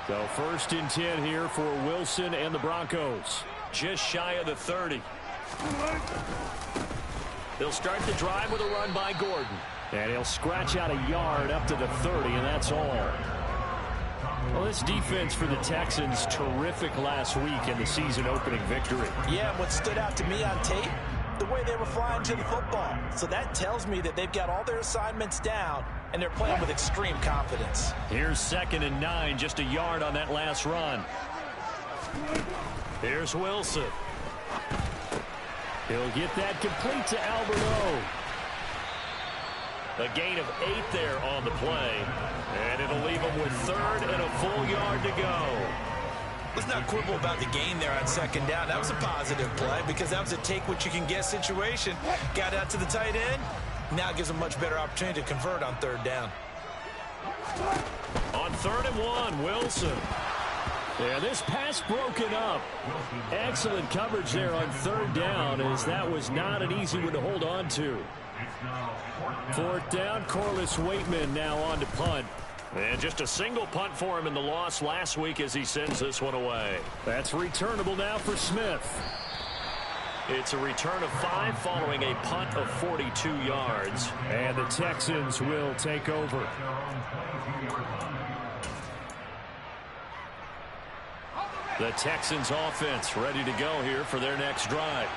So 1st and 10 here for Wilson and the Broncos. Just shy of the 30. They'll start the drive with a run by Gordon. And he'll scratch out a yard up to the 30, and that's all. Well, this defense for the Texans, terrific last week in the season-opening victory. Yeah, what stood out to me on tape, the way they were flying to the football. So that tells me that they've got all their assignments down, and they're playing with extreme confidence. Here's 2nd and 9, just a yard on that last run. Here's Wilson. He'll get that complete to Alberto. A gain of 8 there on the play. And it'll leave him with 3rd and a full yard to go. Let's not quibble about the gain there on 2nd down. That was a positive play because that was a take-what-you-can-get situation. Got out to the tight end. Now it gives him much better opportunity to convert on 3rd down. On 3rd and 1, Wilson. Yeah, this pass broken up. Excellent coverage there on 3rd down, as that was not an easy one to hold on to. 4th down, Corliss Waitman now on to punt. And just a single punt for him in the loss last week as he sends this one away. That's returnable now for Smith. It's a return of 5 following a punt of 42 yards. And the Texans will take over. The Texans offense ready to go here for their next drive.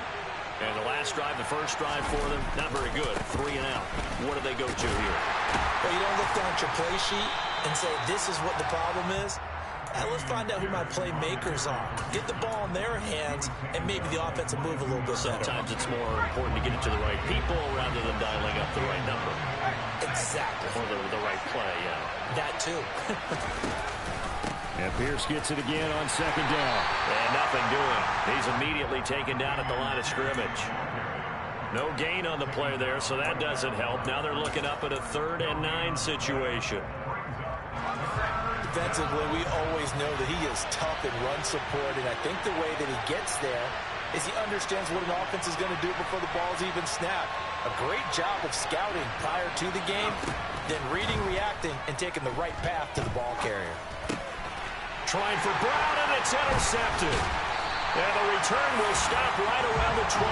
And the last drive, the first drive for them, not very good. 3 and out. What do they go to here? Well, you don't look down at your play sheet and say, this is what the problem is. Let's find out who my playmakers are. Get the ball in their hands, and maybe the offense will move a little bit better. Sometimes it's more important to get it to the right people rather than dialing up the right number. Exactly. Or the right play, yeah. That too. And Pierce gets it again on 2nd down. And nothing doing. He's immediately taken down at the line of scrimmage. No gain on the play there, so that doesn't help. Now they're looking up at a 3rd and 9 situation. Defensively, we always know that he is tough in run support, and I think the way that he gets there is he understands what an offense is going to do before the ball's even snapped. A great job of scouting prior to the game, then reading, reacting, and taking the right path to the ball carrier. Trying for Brown, and it's intercepted. And the return will stop right around the 25.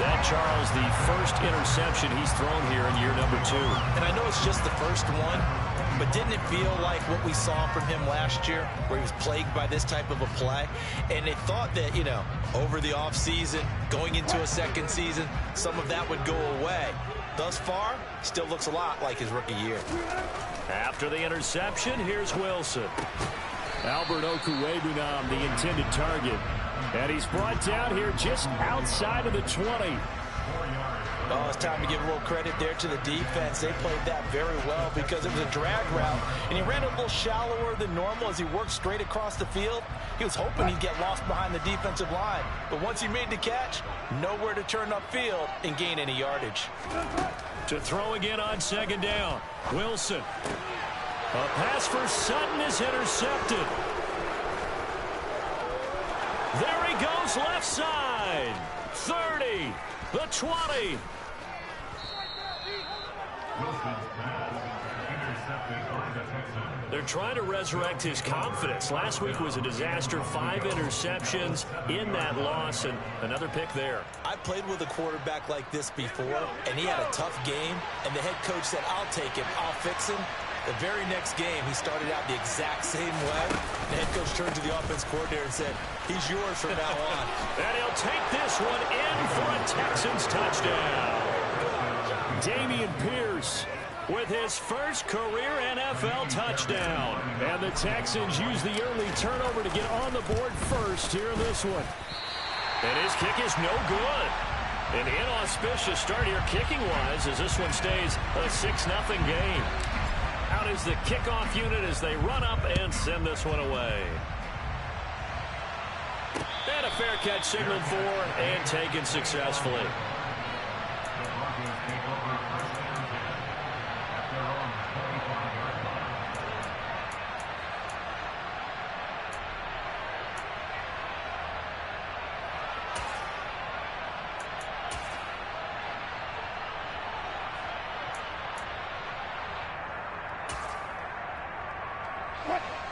That, Charles, the first interception he's thrown here in year number 2. And I know it's just the first one, but didn't it feel like what we saw from him last year, where he was plagued by this type of a play? And they thought that, over the offseason, going into a second season, some of that would go away. Thus far, still looks a lot like his rookie year. After the interception, here's Wilson. Albert Okuwebunam, the intended target. And he's brought down here just outside of the 20. Oh, it's time to give a little credit there to the defense. They played that very well because it was a drag route, and he ran a little shallower than normal as he worked straight across the field. He was hoping he'd get lost behind the defensive line, but once he made the catch, nowhere to turn upfield and gain any yardage. To throw again on 2nd down, Wilson. A pass for Sutton is intercepted. There he goes left side. 30, the 20. They're trying to resurrect his confidence. Last week was a disaster. 5 interceptions in that loss, and another pick there. I played with a quarterback like this before, and he had a tough game, and the head coach said, I'll take him, I'll fix him. The very next game, he started out the exact same way. The head coach turned to the offense coordinator and said, he's yours from now on. And he'll take this one in for a Texans touchdown. Dameon Pierce with his first career NFL touchdown. And the Texans use the early turnover to get on the board first here in this one. And his kick is no good. An inauspicious start here kicking-wise as this one stays a 6-0 game. Out is the kickoff unit as they run up and send this one away. And a fair catch signaled for and taken successfully.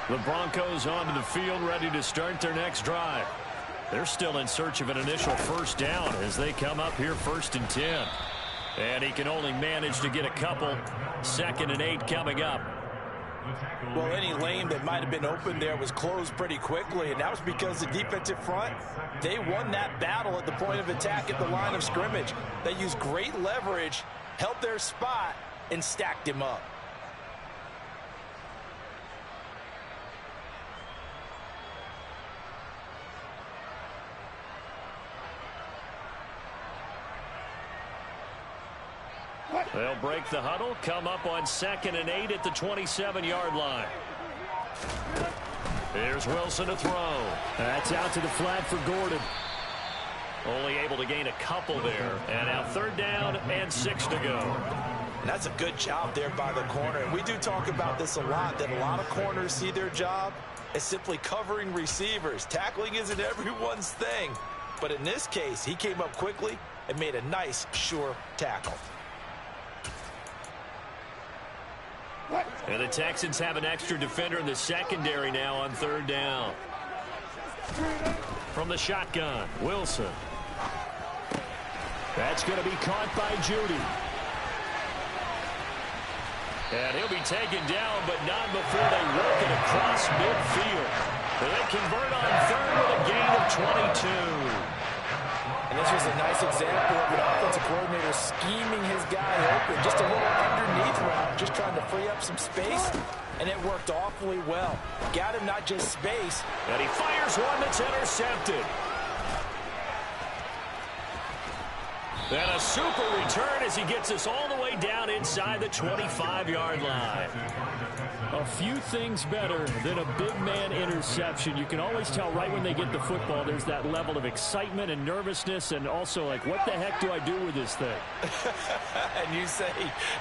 The Broncos onto the field, ready to start their next drive. They're still in search of an initial first down as they come up here 1st and 10. And he can only manage to get a couple. 2nd and 8 coming up. Well, any lane that might have been open there was closed pretty quickly, and that was because the defensive front, they won that battle at the point of attack at the line of scrimmage. They used great leverage, held their spot, and stacked him up. They'll break the huddle, come up on 2nd and 8 at the 27-yard line. Here's Wilson to throw. That's out to the flat for Gordon. Only able to gain a couple there. And now 3rd down and 6 to go. And that's a good job there by the corner. And we do talk about this a lot, that a lot of corners see their job as simply covering receivers. Tackling isn't everyone's thing. But in this case, he came up quickly and made a nice, sure tackle. And the Texans have an extra defender in the secondary now on 3rd down. From the shotgun, Wilson. That's going to be caught by Judy. And he'll be taken down, but not before they work it across midfield. They convert on 3rd with a gain of 22. And this was a nice example of an offensive coordinator scheming his guy open. Just a little underneath route, just trying to free up some space, and it worked awfully well. Got him not just space. And he fires one that's intercepted. And a super return as he gets us all the way down inside the 25-yard line. A few things better than a big man interception. You can always tell right when they get the football, there's that level of excitement and nervousness, and also like, what the heck do I do with this thing? And you say,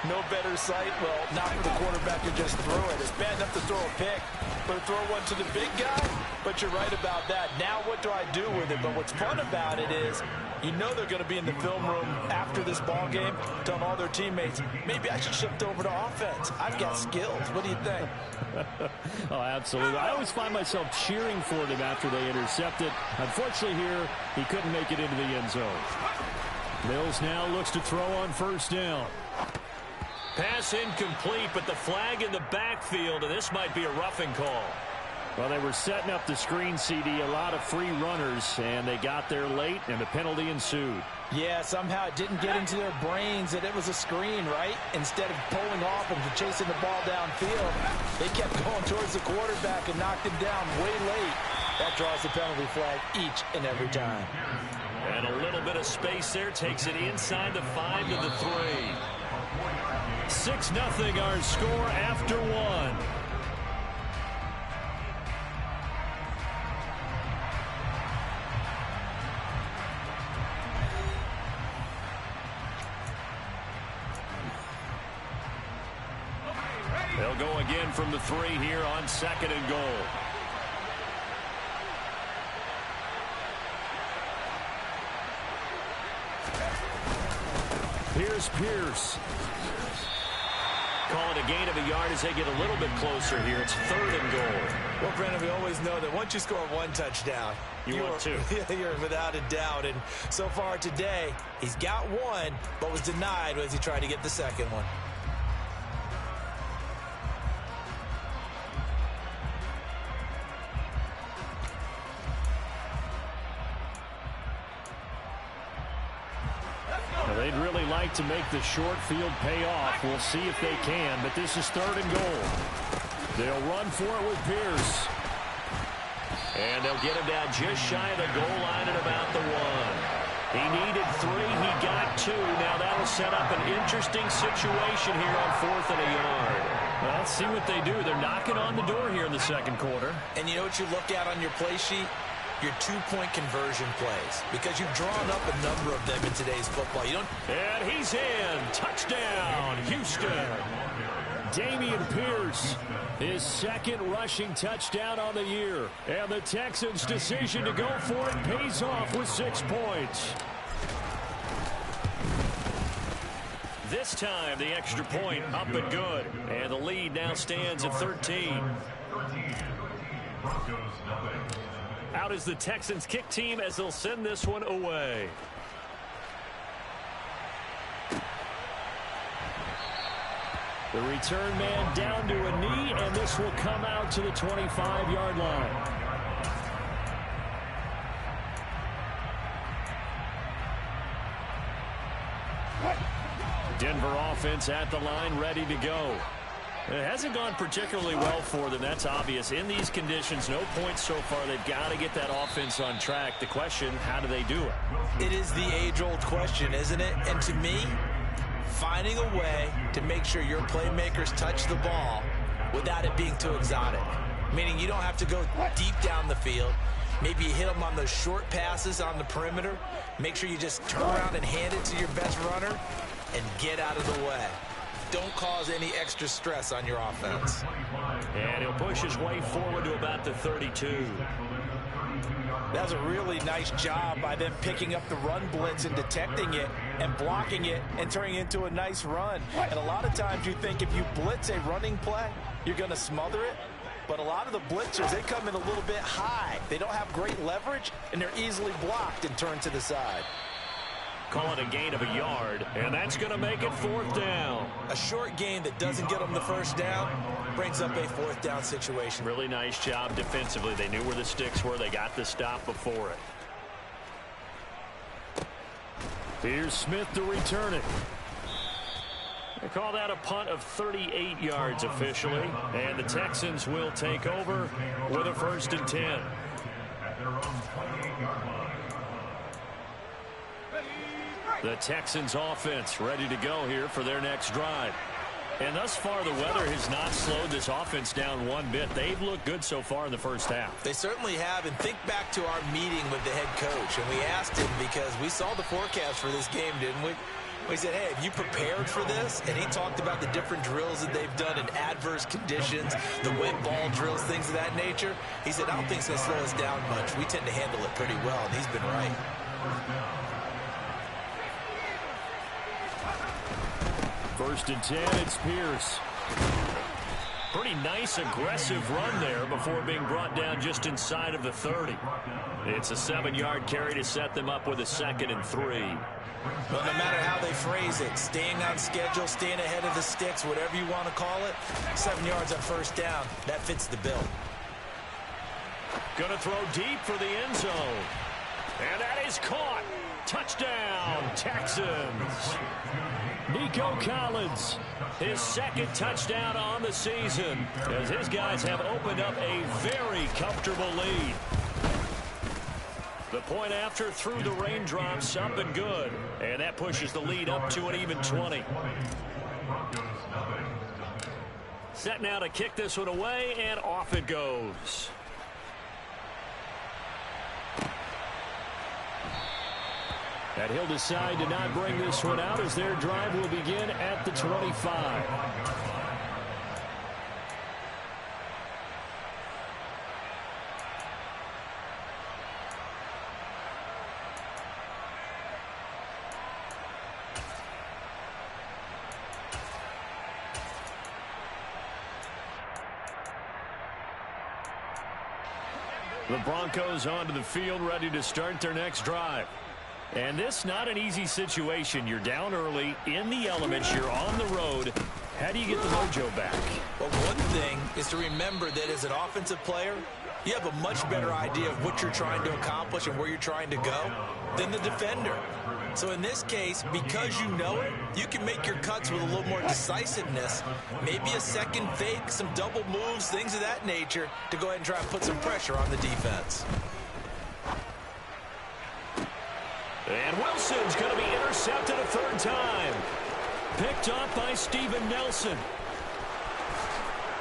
no better sight? Well, not for the quarterback to just throw it. It's bad enough to throw a pick, but to throw one to the big guy? But you're right about that. Now what do I do with it? But what's fun about it is, you know they're going to be in the film room after this ball game, telling all their teammates, maybe I should shift over to offense. I've got skills. What do you think? Oh, absolutely. I always find myself cheering for them after they intercept it. Unfortunately here, he couldn't make it into the end zone. Mills now looks to throw on 1st down. Pass incomplete, but the flag in the backfield, and this might be a roughing call. Well, they were setting up the screen, CD, a lot of free runners, and they got there late, and the penalty ensued. Yeah, somehow it didn't get into their brains that it was a screen, right? Instead of pulling off and chasing the ball downfield, they kept going towards the quarterback and knocked him down way late. That draws the penalty flag each and every time. And a little bit of space there takes it inside the 5 to the 3. 6-0 our score after 1. They'll go again from the 3 here on 2nd and goal. Here's Pierce. Call it a gain of a yard as they get a little bit closer here. It's 3rd and goal. Well, Brandon, we always know that once you score 1 touchdown, you want 2. You're without a doubt. And so far today, he's got 1, but was denied as he tried to get the 2nd one. They'd really like to make the short field pay off. We'll see if they can, but this is 3rd and goal. They'll run for it with Pierce. And they'll get him down just shy of the goal line at about the 1. He needed 3. He got 2. Now that'll set up an interesting situation here on 4th and a yard. Well, let's see what they do. They're knocking on the door here in the 2nd quarter. And you know what you look at on your play sheet? Your 2-point conversion plays, because you've drawn up a number of them in today's football. You don't. And he's in. Touchdown, Houston. Dameon Pierce, his 2nd rushing touchdown on the year. And the Texans' decision to go for it pays off with 6 points. This time, the extra point up and good. And the lead now stands at 13. Out is the Texans kick team as they'll send this one away. The return man down to a knee, and this will come out to the 25-yard line. Denver offense at the line, ready to go. It hasn't gone particularly well for them. That's obvious. In these conditions, no points so far. They've got to get that offense on track. The question, how do they do it? It is the age-old question, isn't it? And to me, finding a way to make sure your playmakers touch the ball without it being too exotic. Meaning you don't have to go deep down the field. Maybe you hit them on those short passes on the perimeter. Make sure you just turn around and hand it to your best runner and get out of the way. Don't cause any extra stress on your offense. And he'll push his way forward to about the 32. That was a really nice job by them picking up the run blitz and detecting it and blocking it and turning it into a nice run. And a lot of times you think if you blitz a running play, you're going to smother it. But a lot of the blitzers, they come in a little bit high. They don't have great leverage, and they're easily blocked and turned to the side. Call it a gain of a yard, and that's going to make it 4th down. A short gain that doesn't get them the first down brings up a 4th down situation. Really nice job defensively. They knew where the sticks were. They got the stop before it. Here's Smith to return it. They call that a punt of 38 yards officially, and the Texans will take over with a 1st and 10. The Texans offense ready to go here for their next drive. And thus far, the weather has not slowed this offense down one bit. They've looked good so far in the first half. They certainly have. And think back to our meeting with the head coach. And we asked him because we saw the forecast for this game, didn't we? We said, hey, have you prepared for this? And he talked about the different drills that they've done in adverse conditions, the wet ball drills, things of that nature. He said, I don't think it's going to slow us down much. We tend to handle it pretty well, and he's been right. First and 10, it's Pierce. Pretty nice, aggressive run there before being brought down just inside of the 30. It's a 7-yard carry to set them up with a 2nd and 3. Well, no matter how they phrase it, staying on schedule, staying ahead of the sticks, whatever you want to call it, 7 yards on 1st down, that fits the bill. Gonna throw deep for the end zone. And that is caught. Touchdown, Texans. Nico Collins, his 2nd touchdown on the season, as his guys have opened up a very comfortable lead. The point after through the raindrops, up and good. And that pushes the lead up to an even 20. Set now to kick this one away, and off it goes. And he'll decide to not bring this one out as their drive will begin at the 25. The Broncos onto the field, ready to start their next drive. And this not an easy situation. You're down early, in the elements, you're on the road. How do you get the mojo back? Well, one thing is to remember that as an offensive player, you have a much better idea of what you're trying to accomplish and where you're trying to go than the defender. So in this case, because you know it, you can make your cuts with a little more decisiveness, maybe a second fake, some double moves, things of that nature, to go ahead and try and put some pressure on the defense. And Wilson's going to be intercepted a 3rd time. Picked off by Steven Nelson.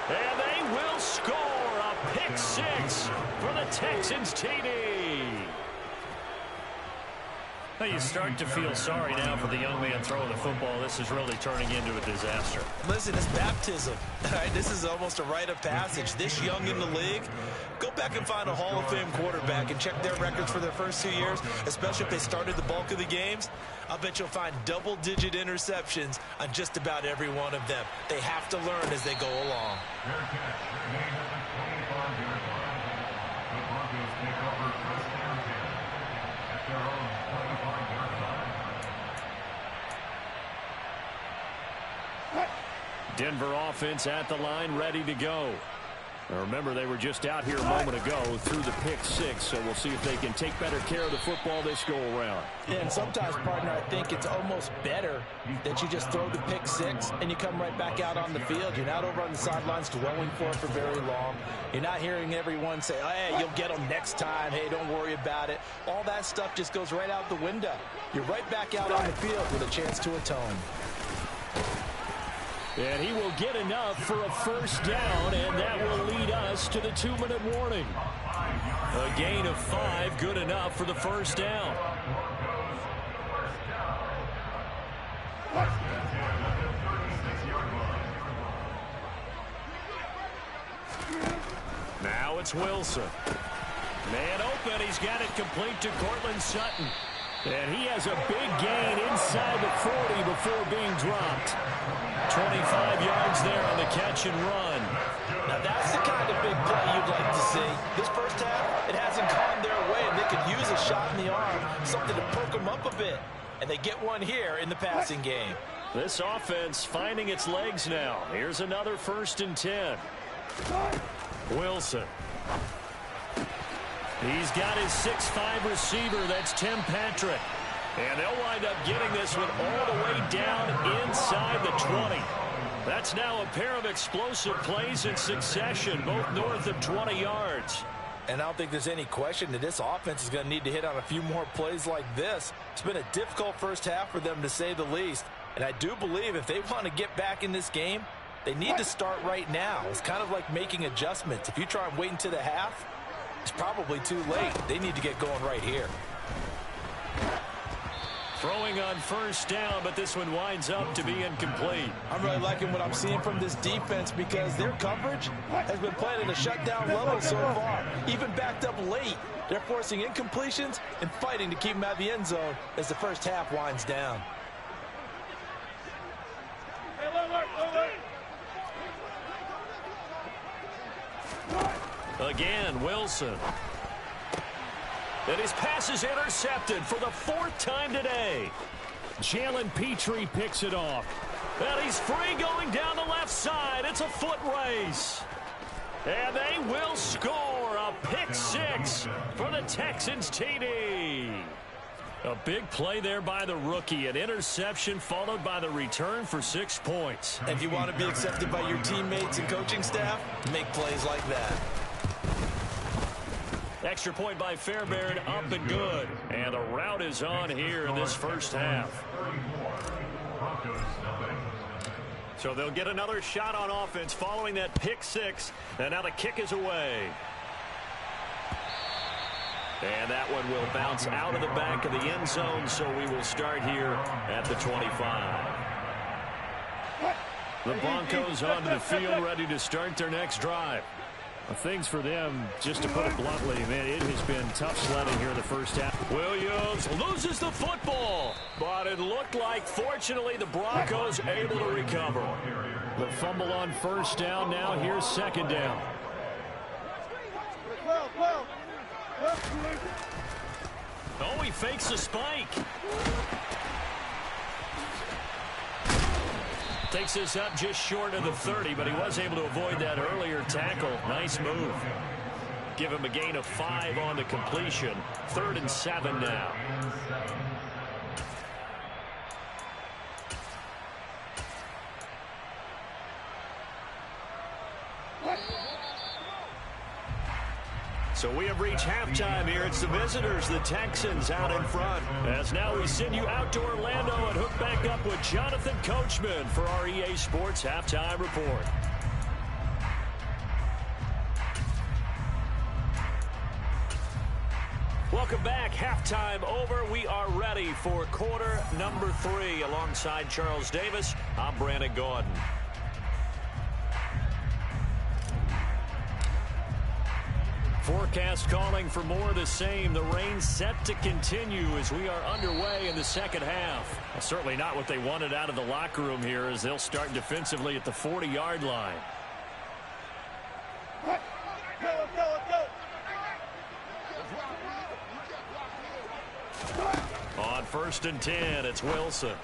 And they will score a pick 6 for the Texans TD. Well, you start to feel sorry now for the young man throwing the football. This is really turning into a disaster. Listen, it's baptism. Right? This is almost a rite of passage. This young in the league, go back and find a Hall of Fame quarterback and check their records for their first 2 years, especially if they started the bulk of the games. I'll bet you'll find double-digit interceptions on just about every one of them. They have to learn as they go along. Denver offense at the line, ready to go. Now remember, they were just out here a moment ago through the pick six, so we'll see if they can take better care of the football this go-around. Yeah, and sometimes, partner, I think it's almost better that you just throw the pick six and you come right back out on the field. You're not over on the sidelines dwelling for it for very long. You're not hearing everyone say, hey, you'll get them next time. Hey, don't worry about it. All that stuff just goes right out the window. You're right back out on the field with a chance to atone. And he will get enough for a first down, and that will lead us to the 2-minute warning. A gain of 5, good enough for the first down. Now it's Wilson. Man open, he's got it complete to Cortland Sutton. And he has a big gain inside the 40 before being dropped. 25 yards there on the catch and run. Now that's the kind of big play you'd like to see. This first half, it hasn't gone their way, and they could use a shot in the arm, something to poke them up a bit. And they get one here in the passing game. This offense finding its legs now. Here's another 1st and 10. Wilson. He's got his 6'5" receiver. That's Tim Patrick. And they'll wind up getting this one all the way down inside the 20. That's now a pair of explosive plays in succession, both north of 20 yards. And I don't think there's any question that this offense is going to need to hit on a few more plays like this. It's been a difficult first half for them, to say the least. And I do believe if they want to get back in this game, they need to start right now. It's kind of like making adjustments. If you try and wait until the half, it's probably too late. They need to get going right here. Throwing on first down, but this one winds up to be incomplete. I'm really liking what I'm seeing from this defense because their coverage has been playing at a shutdown level so far. Even backed up late, they're forcing incompletions and fighting to keep them out of the end zone as the first half winds down. Again, Wilson. And his pass is intercepted for the 4th time today. Jalen Petrie picks it off. And he's free going down the left side. It's a foot race. And they will score a pick 6 for the Texans TD. A big play there by the rookie. An interception followed by the return for 6 points. If you want to be accepted by your teammates and coaching staff, make plays like that. Extra point by Fairbairn, up and good. And the route is on here in this first half. So they'll get another shot on offense following that pick 6. And now the kick is away. And that one will bounce out of the back of the end zone, so we will start here at the 25. The Broncos onto the field, ready to start their next drive. Things for them, just to put it bluntly, man, it has been tough sledding here in the first half. Williams loses the football, but it looked like, fortunately, the Broncos able to recover. The fumble on first down, now here's 2nd down. Oh, he fakes a spike. Takes this up just short of the 30, but he was able to avoid that earlier tackle. Nice move. Give him a gain of 5 on the completion. 3rd and 7 now. So we have reached halftime here. It's the visitors, the Texans, out in front. As now we send you out to Orlando and hook back up with Jonathan Coachman for our EA Sports Halftime Report. Welcome back. Halftime over. We are ready for quarter number 3. Alongside Charles Davis, I'm Brandon Gordon. Forecast calling for more of the same. The rain set to continue as we are underway in the second half. Well, certainly not what they wanted out of the locker room here as they'll start defensively at the 40-yard line. On 1st and 10, it's Wilson.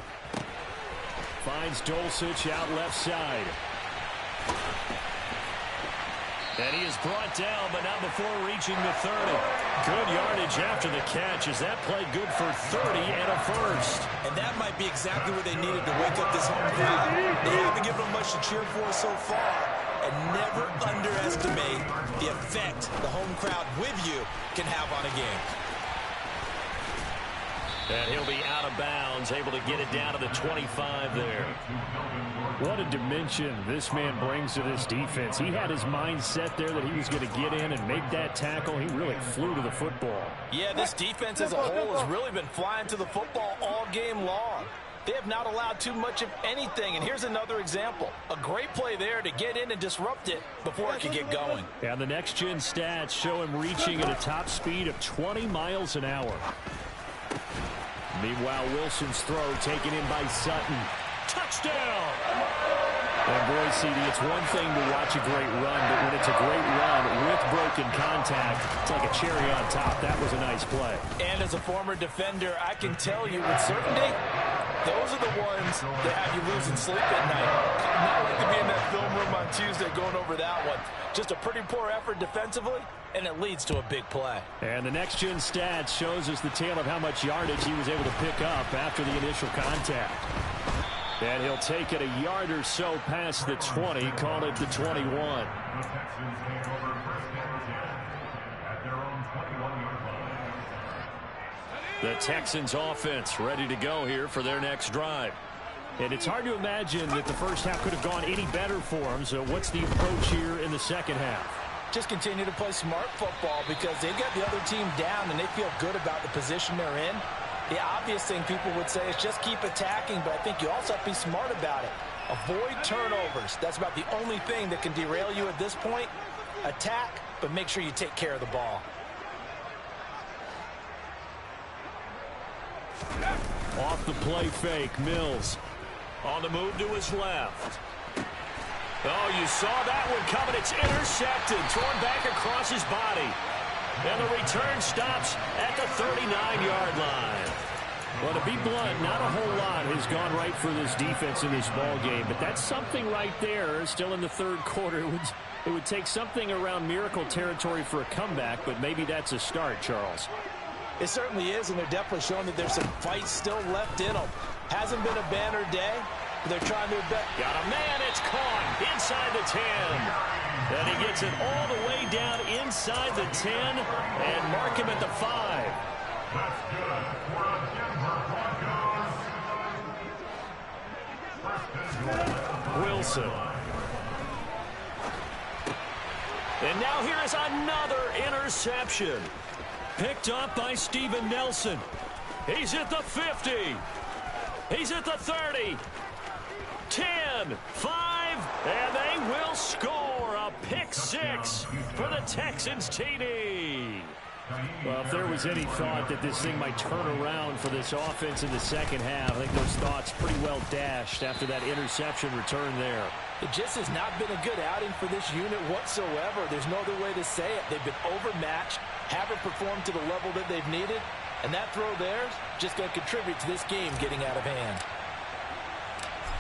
Finds Dulcich out left side. And he is brought down, but not before reaching the 30. Good yardage after the catch. Is that play good for 30 and a first? And that might be exactly what they needed to wake up this home crowd. They haven't given them much to cheer for so far. And never underestimate the effect the home crowd with you can have on a game. And he'll be out of bounds, able to get it down to the 25 there. What a dimension this man brings to this defense. He had his mind set there that he was going to get in and make that tackle. He really flew to the football. Yeah, this defense as a whole has really been flying to the football all game long. They have not allowed too much of anything. And here's another example. A great play there to get in and disrupt it before it can get going. And the next-gen stats show him reaching at a top speed of 20 miles an hour. Meanwhile, Wilson's throw taken in by Sutton. Touchdown! And boy, CD, it's one thing to watch a great run, but when it's a great run with broken contact, it's like a cherry on top. That was a nice play. And as a former defender, I can tell you with certainty, those are the ones that have you losing sleep at night. Not like to be in that film room on Tuesday going over that one. Just a pretty poor effort defensively, and it leads to a big play. And the next-gen stats shows us the tale of how much yardage he was able to pick up after the initial contact. And he'll take it a yard or so past the 20, call it the 21. The Texans offense ready to go here for their next drive. And it's hard to imagine that the first half could have gone any better for them. So what's the approach here in the second half? Just continue to play smart football because they've got the other team down and they feel good about the position they're in. The obvious thing people would say is just keep attacking, but I think you also have to be smart about it. Avoid turnovers. That's about the only thing that can derail you at this point. Attack, but make sure you take care of the ball. Off the play fake, Mills. On the move to his left. Oh, you saw that one coming. It's intercepted, thrown back across his body. And the return stops at the 39-yard line. Well, to be blunt, not a whole lot has gone right for this defense in this ball game, but that's something right there. Still in the third quarter. It would take something around miracle territory for a comeback, but maybe that's a start, Charles. It certainly is, and they're definitely showing that there's some fight still left in them. Hasn't been a banner day, but they're trying to bet. Got a man, it's caught inside the 10. And he gets it all the way down inside the 10 and mark him at the 5. That's good for Denver Broncos. Wilson. And now here is another interception. Picked up by Steven Nelson. He's at the 50. He's at the 30. 10, 5, and they will score a pick 6 for the Texans TD. Well, if there was any thought that this thing might turn around for this offense in the second half, I think those thoughts pretty well dashed after that interception return there. It just has not been a good outing for this unit whatsoever. There's no other way to say it. They've been overmatched, haven't performed to the level that they've needed, and that throw there is just going to contribute to this game getting out of hand.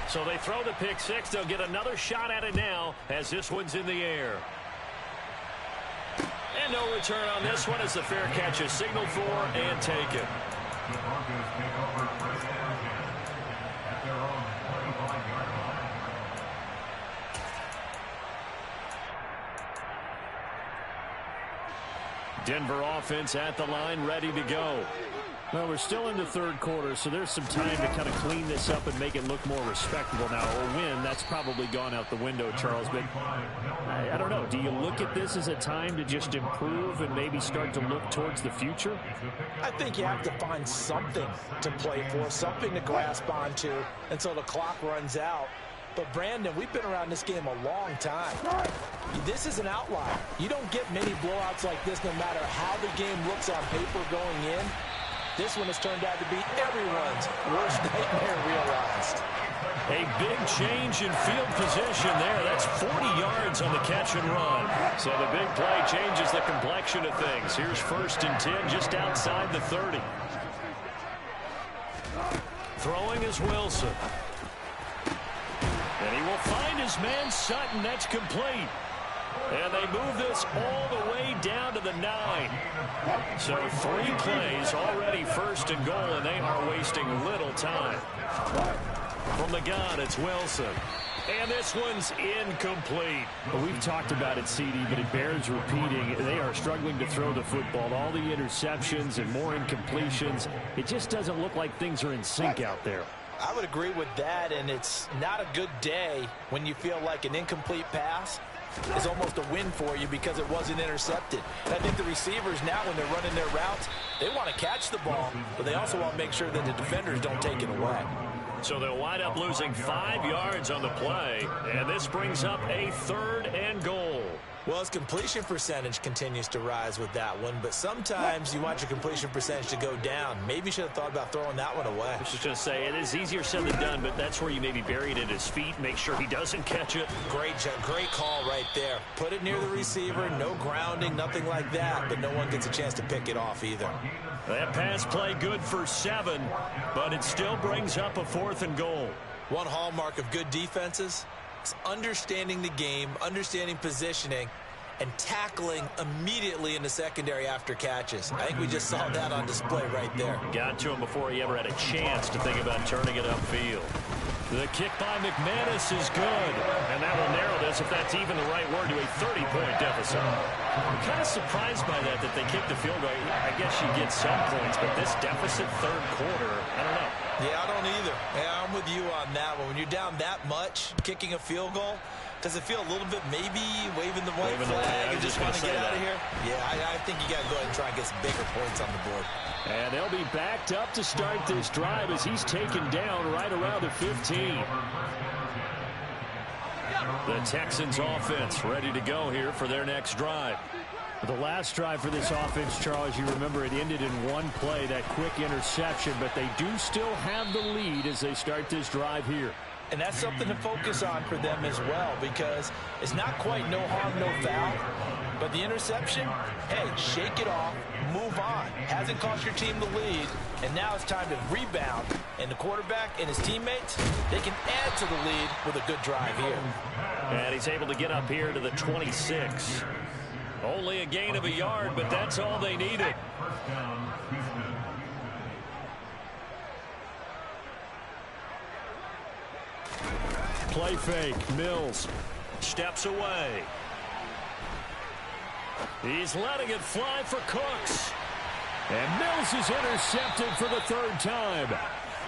So they throw the pick 6. They'll get another shot at it now as this one's in the air. And no return on this one as the fair catch is signaled for and taken. The Broncos take over first and 10 at their own 25-yard line. Denver offense at the line, ready to go. Well, we're still in the third quarter, so there's some time to kind of clean this up and make it look more respectable. Now, a win, that's probably gone out the window, Charles, but I don't know. do you look at this as a time to just improve and maybe start to look towards the future? I think you have to find something to play for, something to grasp onto until the clock runs out. But, Brandon, we've been around this game a long time. This is an outlier. You don't get many blowouts like this no matter how the game looks on paper going in. This one has turned out to be everyone's worst nightmare realized. A big change in field position there. That's 40 yards on the catch and run. So the big play changes the complexion of things. Here's 1st and 10 just outside the 30. Throwing is Wilson. And he will find his man Sutton. That's complete. And they move this all the way down to the 9. So 3 plays already 1st and goal, and they are wasting little time. From the gun, it's Wilson. And this one's incomplete. Well, we've talked about it, CD, but it bears repeating. They are struggling to throw the football. All the interceptions and more incompletions. It just doesn't look like things are in sync out there. I would agree with that, and it's not a good day when you feel like an incomplete pass is almost a win for you because it wasn't intercepted. And I think the receivers now, when they're running their routes, they want to catch the ball, but they also want to make sure that the defenders don't take it away. So they'll wind up losing 5 yards on the play, and this brings up a 3rd and goal. Well, his completion percentage continues to rise with that one, but sometimes you want your completion percentage to go down. Maybe you should have thought about throwing that one away. I was just going to say, it is easier said than done, but that's where you maybe bury it at his feet, make sure he doesn't catch it. Great call right there. Put it near the receiver, no grounding, nothing like that, but no one gets a chance to pick it off either. That pass play good for 7, but it still brings up a 4th and goal. One hallmark of good defenses is understanding the game, understanding positioning, and tackling immediately in the secondary after catches. I think we just saw that on display right there. Got to him before he ever had a chance to think about turning it upfield. The kick by McManus is good, and that will narrow this, if that's even the right word, to a 30-point deficit. I'm kind of surprised by that they kicked the field goal. I guess you get some points, but this deficit 3rd quarter, I don't know. Yeah, I don't either. Yeah, I'm with you on that one. When you're down that much, kicking a field goal, does it feel a little bit maybe waving the white flag and just want to get out of here? Yeah, I think you got to go ahead and try and get some bigger points on the board. And they'll be backed up to start this drive as he's taken down right around the 15. The Texans offense ready to go here for their next drive. The last drive for this offense, Charles, you remember it ended in one play, that quick interception, but they do still have the lead as they start this drive here. And that's something to focus on for them as well, because it's not quite no harm, no foul. But the interception, hey, shake it off, move on. Hasn't cost your team the lead, and now it's time to rebound. And the quarterback and his teammates, they can add to the lead with a good drive here. And he's able to get up here to the 26. Only a gain of a yard, but that's all they needed. Play fake, Mills steps away. He's letting it fly for Cooks. And Mills is intercepted for the 3rd time.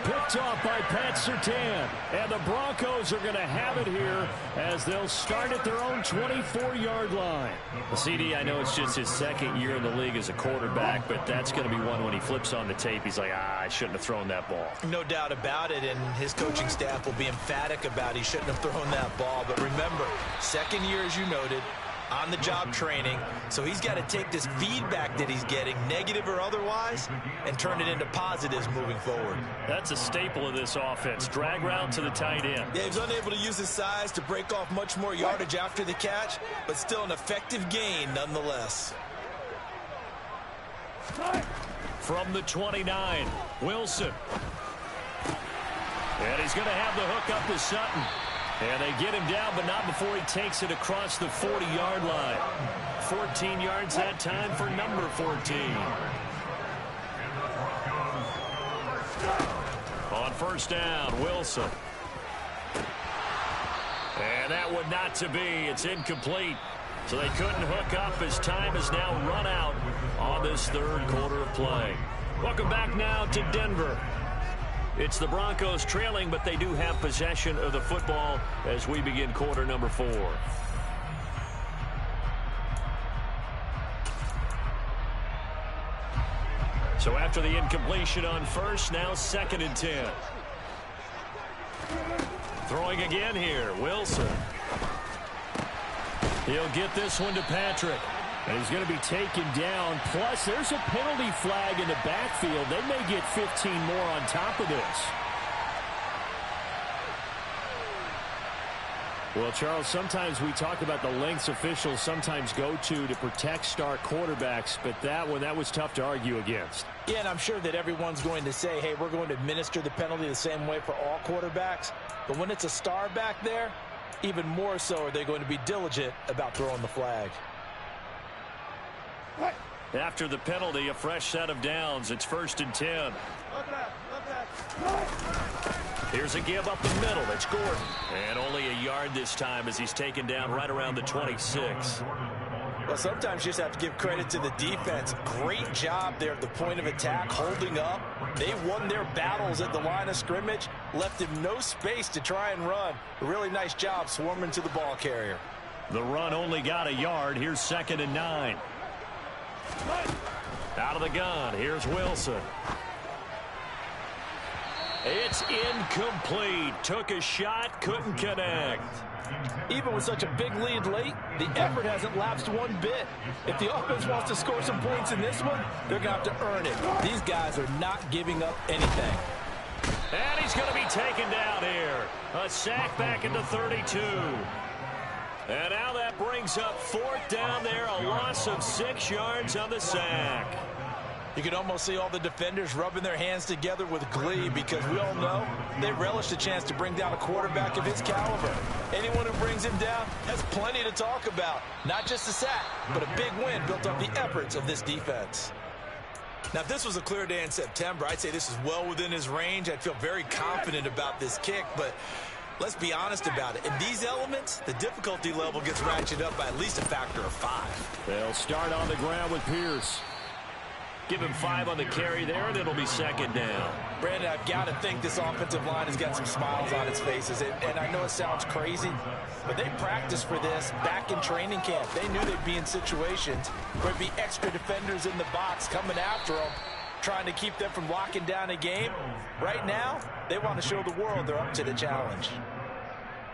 Picked off by Pat Surtain. And the Broncos are going to have it here as they'll start at their own 24-yard line. The CD, I know it's just his 2nd year in the league as a quarterback, but that's going to be one when he flips on the tape. He's like, I shouldn't have thrown that ball. No doubt about it, and his coaching staff will be emphatic about he shouldn't have thrown that ball. But remember, 2nd year, as you noted, on-the-job training, so he's got to take this feedback that he's getting, negative or otherwise, and turn it into positives moving forward. That's a staple of this offense. Drag route to the tight end. Yeah, he's unable to use his size to break off much more yardage after the catch, but still an effective gain nonetheless. From the 29, Wilson. And he's going to have the hook up to Sutton. And they get him down, but not before he takes it across the 40-yard line. 14 yards that time for number 14. On 1st down, Wilson. And that one not to be. It's incomplete. So they couldn't hook up as time has now run out on this 3rd quarter of play. Welcome back now to Denver. It's the Broncos trailing, but they do have possession of the football as we begin quarter number 4. So after the incompletion on first, now 2nd and 10. Throwing again here, Wilson. He'll get this one to Patrick. And he's going to be taken down. Plus, there's a penalty flag in the backfield. They may get 15 more on top of this. Well, Charles, sometimes we talk about the lengths officials sometimes go to protect star quarterbacks, but that was tough to argue against. Yeah, and I'm sure that everyone's going to say, hey, we're going to administer the penalty the same way for all quarterbacks. But when it's a star back there, even more so are they going to be diligent about throwing the flag. After the penalty, a fresh set of downs. It's 1st and 10. Here's a give up the middle. It's Gordon. And only a yard this time as he's taken down right around the 26. Well, sometimes you just have to give credit to the defense. Great job there at the point of attack, holding up. They won their battles at the line of scrimmage, left him no space to try and run. A really nice job swarming to the ball carrier. The run only got a yard. Here's 2nd and 9. Out of the gun. Here's Wilson. It's incomplete. Took a shot, couldn't connect. Even with such a big lead late, the effort hasn't lapsed one bit. If the offense wants to score some points in this one, they're going to have to earn it. These guys are not giving up anything. And he's going to be taken down here. A sack back into 32. And now that brings up 4th down there, a loss of 6 yards on the sack. You can almost see all the defenders rubbing their hands together with glee because we all know they relish the chance to bring down a quarterback of his caliber. Anyone who brings him down has plenty to talk about. Not just a sack, but a big win built on the efforts of this defense. Now, if this was a clear day in September, I'd say this is well within his range. I'd feel very confident about this kick, but let's be honest about it. In these elements, the difficulty level gets ratcheted up by at least a factor of 5. They'll start on the ground with Pierce. Give him 5 on the carry there, and it'll be 2nd down. Brandon, I've got to think this offensive line has got some smiles on its faces. And I know it sounds crazy, but they practiced for this back in training camp. They knew they'd be in situations where there'd be extra defenders in the box coming after them, trying to keep them from locking down a game. Right now, they want to show the world they're up to the challenge.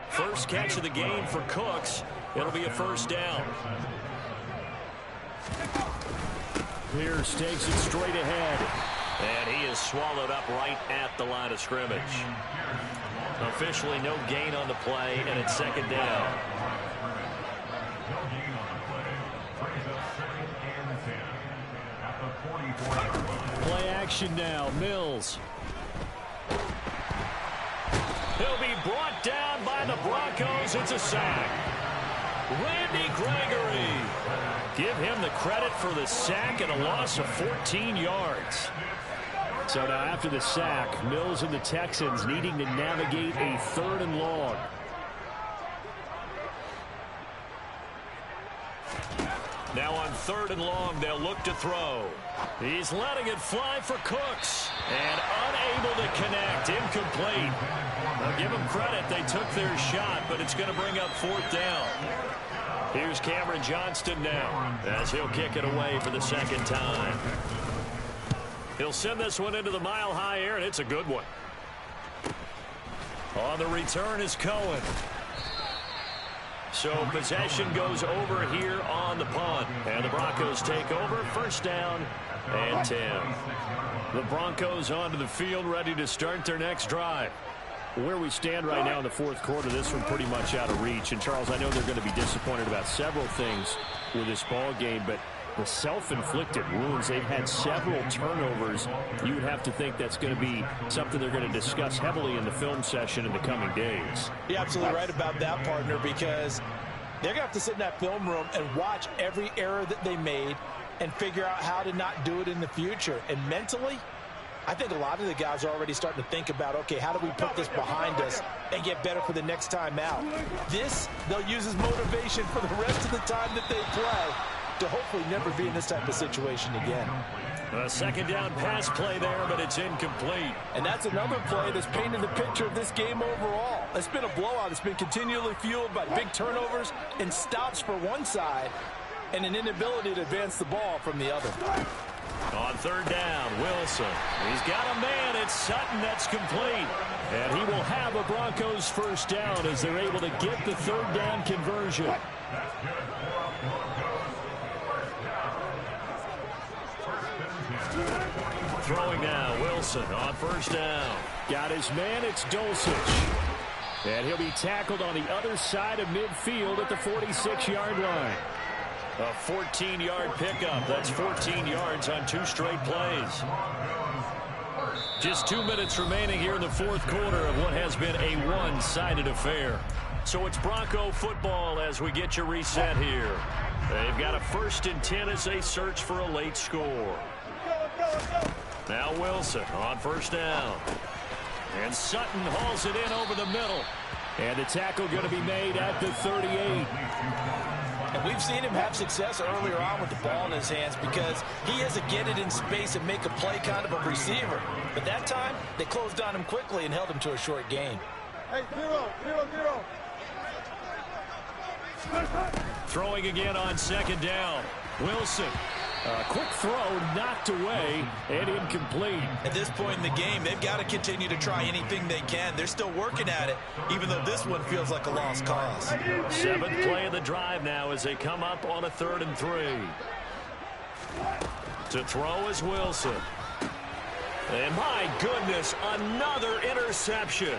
First catch of the game for Cooks. It'll be a 1st down. Pierce takes it straight ahead. And he is swallowed up right at the line of scrimmage. Officially no gain on the play, and it's 2nd down. Play action now. Mills. He'll be brought down by the Broncos. It's a sack. Randy Gregory. Give him the credit for the sack and a loss of 14 yards. So now after the sack, Mills and the Texans needing to navigate a 3rd and long. Now on 3rd and long, they'll look to throw. He's letting it fly for Cooks. And unable to connect. Incomplete. I'll give them credit. They took their shot, but it's going to bring up 4th down. Here's Cameron Johnston now as he'll kick it away for the 2nd time. He'll send this one into the mile-high air, and it's a good one. On the return is Cohen. So possession goes over here on the punt. And the Broncos take over. 1st down and 10. The Broncos onto the field ready to start their next drive. Where we stand right now in the 4th quarter, this one pretty much out of reach. And, Charles, I know they're going to be disappointed about several things with this ball game, but the self-inflicted wounds, they've had several turnovers. You would have to think that's going to be something they're going to discuss heavily in the film session in the coming days. You're absolutely right about that, partner, because they're going to have to sit in that film room and watch every error that they made and figure out how to not do it in the future. And mentally, I think a lot of the guys are already starting to think about, okay, how do we put this behind us and get better for the next time out? This, they'll use as motivation for the rest of the time that they play to hopefully never be in this type of situation again. A 2nd down pass play there, but it's incomplete. And that's another play that's painted the picture of this game overall. It's been a blowout. It's been continually fueled by big turnovers and stops for one side and an inability to advance the ball from the other. On third down, Wilson. He's got a man. It's Sutton that's complete. And he will have a Broncos first down as they're able to get the third down conversion. Throwing now, Wilson on first down. Got his man, it's Dulcich. And he'll be tackled on the other side of midfield at the 46-yard line. A 14-yard pickup. That's 14 yards on 2 straight plays. Just 2 minutes remaining here in the fourth quarter of what has been a one-sided affair. So it's Bronco football as we get you reset here. They've got a 1st and 10 as they search for a late score. Now Wilson on first down. And Sutton hauls it in over the middle. And the tackle going to be made at the 38. And we've seen him have success earlier on with the ball in his hands because he is a get it in space and make a play kind of a receiver. But that time, they closed on him quickly and held him to a short gain. Hey, 0-0-0. Throwing again on second down. Wilson. A quick throw knocked away and incomplete. At this point in the game, they've got to continue to try anything they can. They're still working at it, even though this one feels like a lost cause. 7th play of the drive now as they come up on a 3rd and 3. To throw is Wilson. And my goodness, another interception.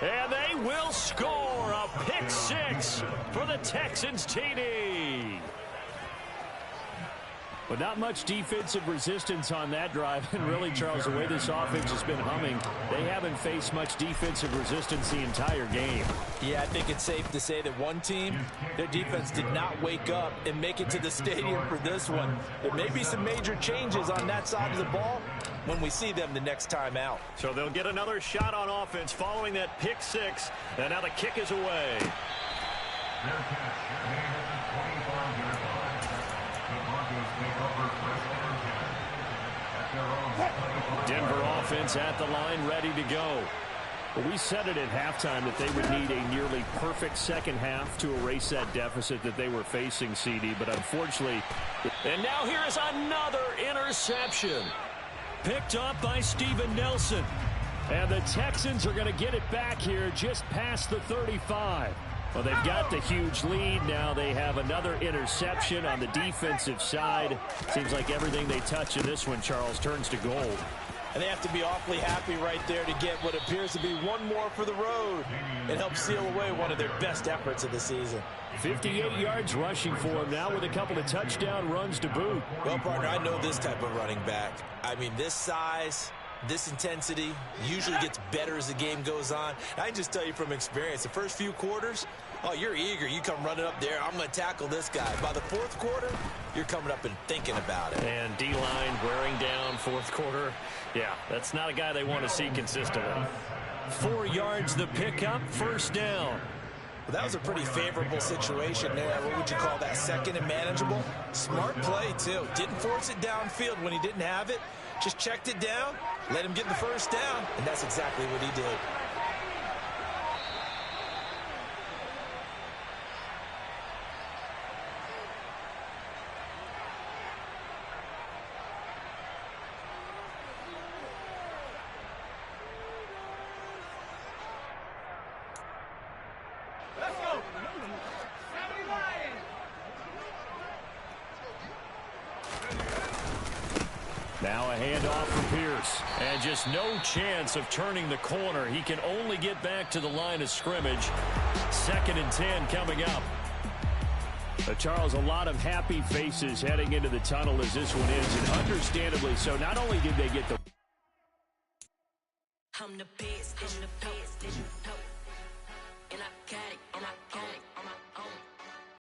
And they will score a pick 6 for the Texans TD. But not much defensive resistance on that drive. And really, Charles, the way this offense has been humming, they haven't faced much defensive resistance the entire game. Yeah, I think it's safe to say that one team, their defense did not wake up and make it to the stadium for this one. There may be some major changes on that side of the ball when we see them the next time out. So they'll get another shot on offense following that pick 6. And now the kick is away. Denver offense at the line, ready to go. Well, we said it at halftime that they would need a nearly perfect second half to erase that deficit that they were facing, CD. But unfortunately, and now here is another interception. Picked up by Steven Nelson. And the Texans are going to get it back here just past the 35. Well, they've got the huge lead. Now they have another interception on the defensive side. Seems like everything they touch in this one, Charles, turns to gold. And they have to be awfully happy right there to get what appears to be one more for the road and help seal away one of their best efforts of the season. 58 yards rushing for him now with a couple of touchdown runs to boot. Well, partner, I know this type of running back. I mean, this size, this intensity usually gets better as the game goes on. I can just tell you from experience, the first few quarters, oh, you're eager. You come running up there. I'm going to tackle this guy. By the fourth quarter, you're coming up and thinking about it. And D-line wearing down fourth quarter. Yeah, that's not a guy they want to see consistently. 4 yards the pickup, first down. Well, that was a pretty favorable situation there. What would you call that? Second and manageable? Smart play, too. Didn't force it downfield when he didn't have it. Just checked it down, let him get the first down, and that's exactly what he did. Now a handoff for Pierce. And just no chance of turning the corner. He can only get back to the line of scrimmage. 2nd and 10 coming up. Charles, a lot of happy faces heading into the tunnel as this one is, and understandably so. Not only did they get the